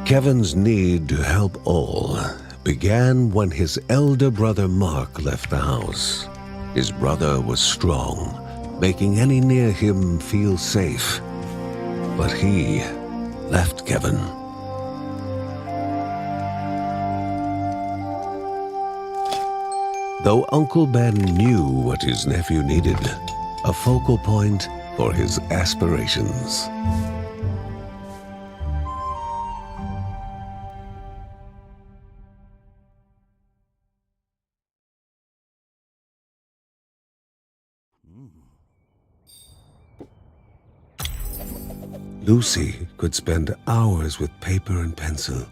Kevin's need to help all began when his elder brother Mark left the house. His brother was strong, making any near him feel safe. But he left Kevin. Though Uncle Ben knew what his nephew needed, a focal point for his aspirations. Lucy could spend hours with paper and pencil,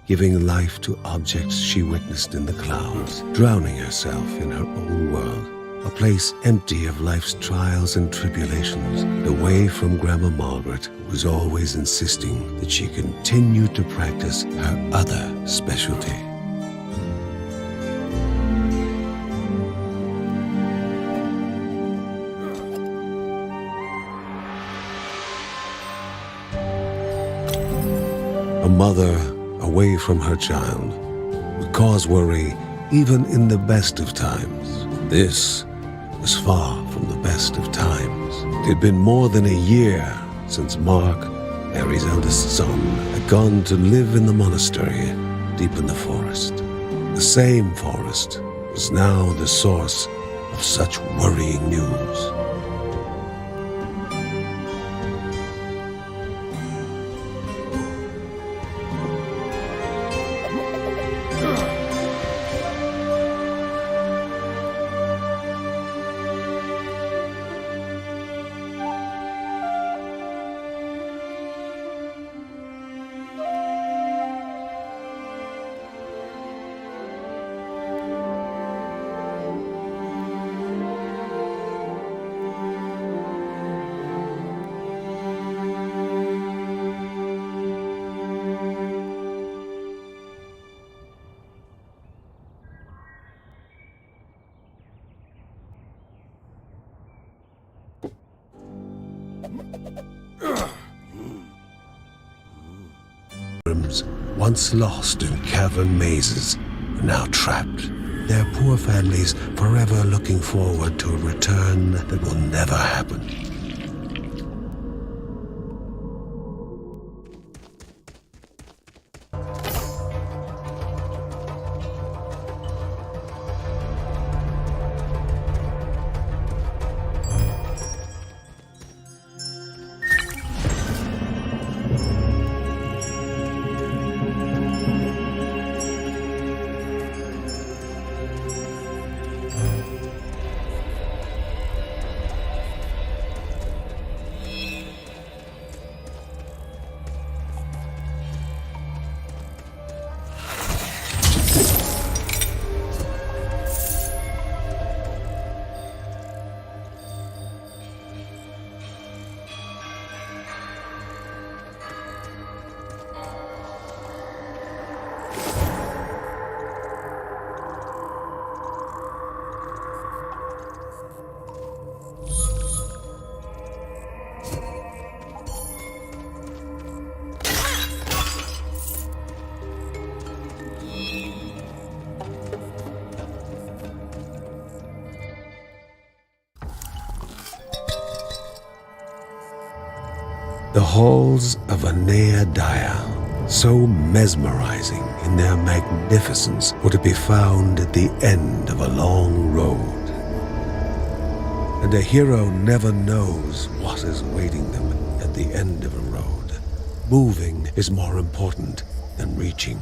giving life to objects she witnessed in the clouds, drowning herself in her own world, a place empty of life's trials and tribulations, away from Grandma Margaret, who was always insisting that she continue to practice her other specialty. A mother away from her child would cause worry even in the best of times. This was far from the best of times. It had been more than a year since Mark, Mary's eldest son, had gone to live in the monastery deep in the forest. The same forest was now the source of such worrying news. Once lost in cavern mazes, are now trapped. Their poor families forever looking forward to a return that will never happen. The halls of Anea, so mesmerizing in their magnificence, were to be found at the end of a long road. And a hero never knows what is waiting them at the end of a road. Moving is more important than reaching.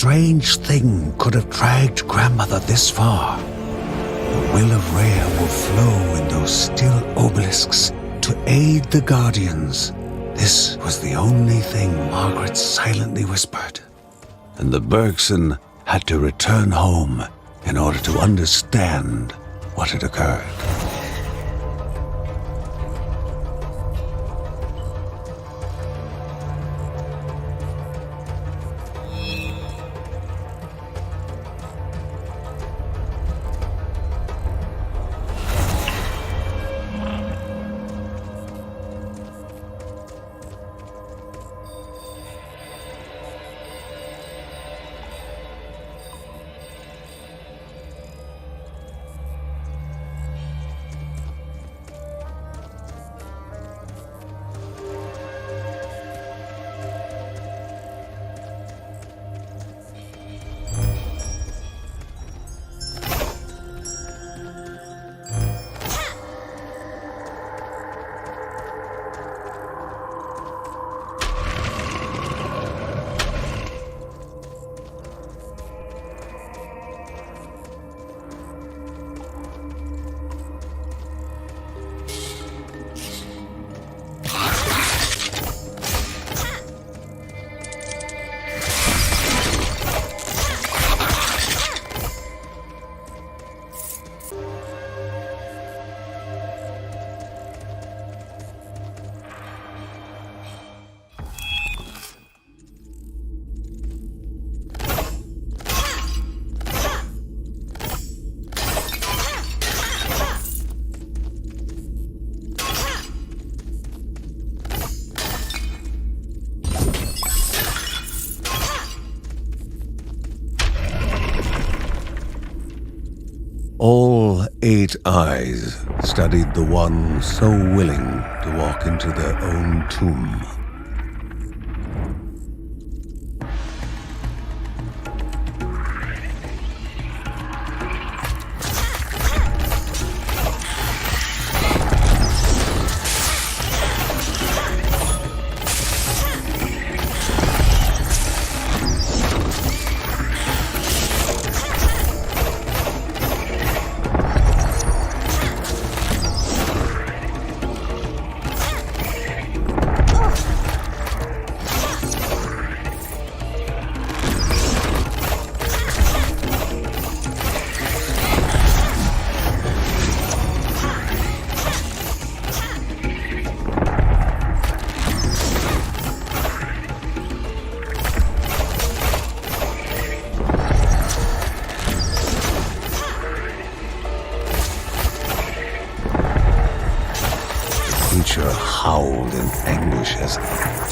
strange thing could have dragged Grandmother this far. The will of Rhea will flow in those still obelisks to aid the Guardians. This was the only thing Margaret silently whispered. And the Bergson had to return home in order to understand what had occurred. All 8 eyes studied the one so willing to walk into their own tomb. Howled in anguish as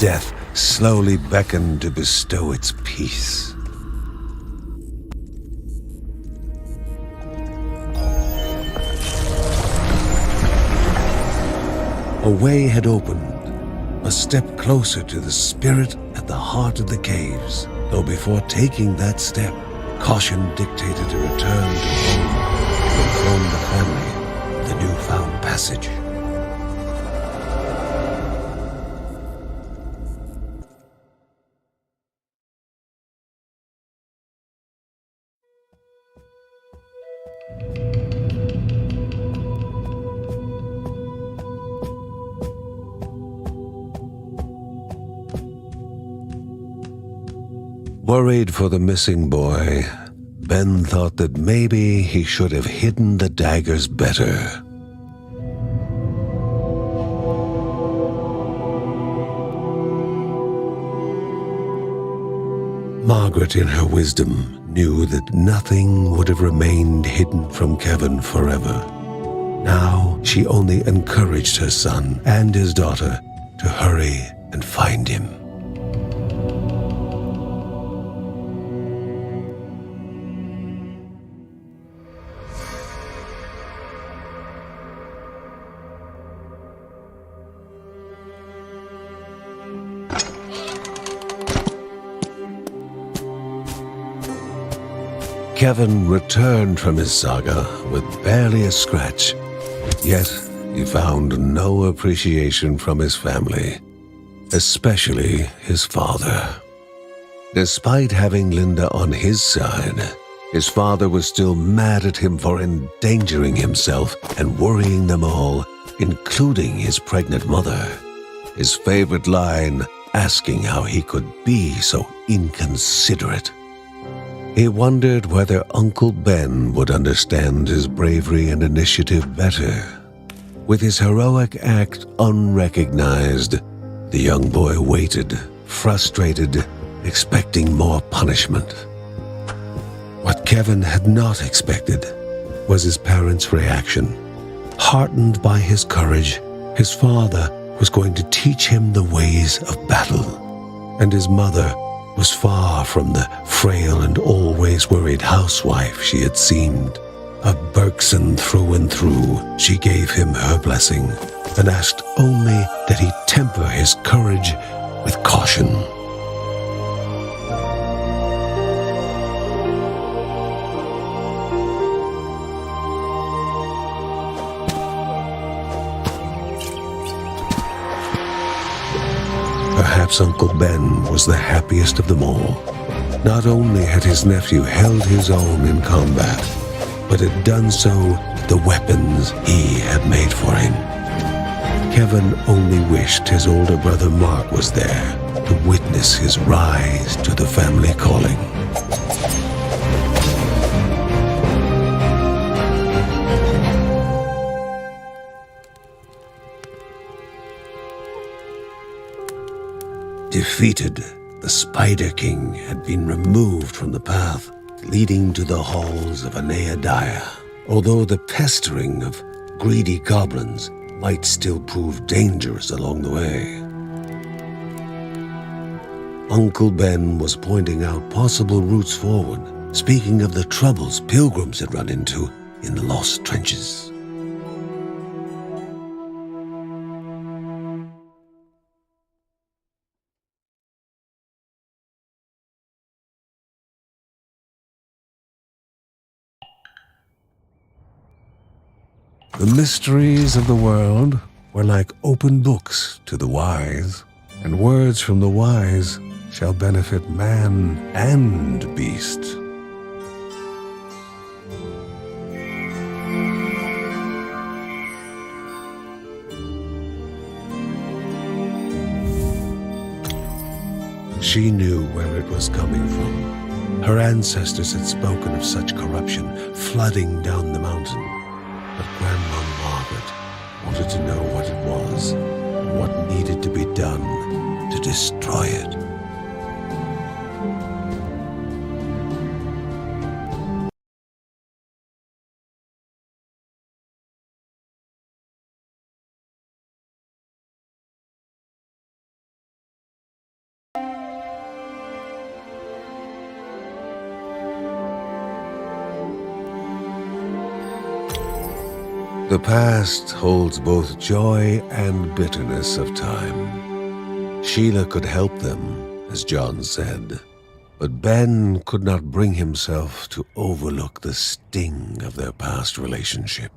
death slowly beckoned to bestow its peace. A way had opened, a step closer to the spirit at the heart of the caves, though before taking that step, caution dictated a return to home to inform the family of the newfound passage. Worried for the missing boy, Ben thought that maybe he should have hidden the daggers better. Margaret, in her wisdom, knew that nothing would have remained hidden from Kevin forever. Now she only encouraged her son and his daughter to hurry and find him. Kevin returned from his saga with barely a scratch, yet he found no appreciation from his family, especially his father. Despite having Linda on his side, his father was still mad at him for endangering himself and worrying them all, including his pregnant mother. His favorite line, asking how he could be so inconsiderate. He wondered whether Uncle Ben would understand his bravery and initiative better. With his heroic act unrecognized, the young boy waited, frustrated, expecting more punishment. What Kevin had not expected was his parents' reaction. Heartened by his courage, his father was going to teach him the ways of battle, and his mother was far from the frail and always worried housewife she had seemed. A Bergson through and through, she gave him her blessing and asked only that he temper his courage with caution. Perhaps Uncle Ben was the happiest of them all. Not only had his nephew held his own in combat, but had done so with the weapons he had made for him. Kevin only wished his older brother Mark was there to witness his rise to the family calling. Defeated, the Spider King had been removed from the path leading to the halls of Dire, although the pestering of greedy goblins might still prove dangerous along the way. Uncle Ben was pointing out possible routes forward, speaking of the troubles pilgrims had run into in the lost trenches. The mysteries of the world were like open books to the wise, and words from the wise shall benefit man and beast. She knew where it was coming from. Her ancestors had spoken of such corruption flooding down the mountain. But Grandma Margaret wanted to know what it was and what needed to be done to destroy it. The past holds both joy and bitterness of time. Sheila could help them, as John said, but Ben could not bring himself to overlook the sting of their past relationship.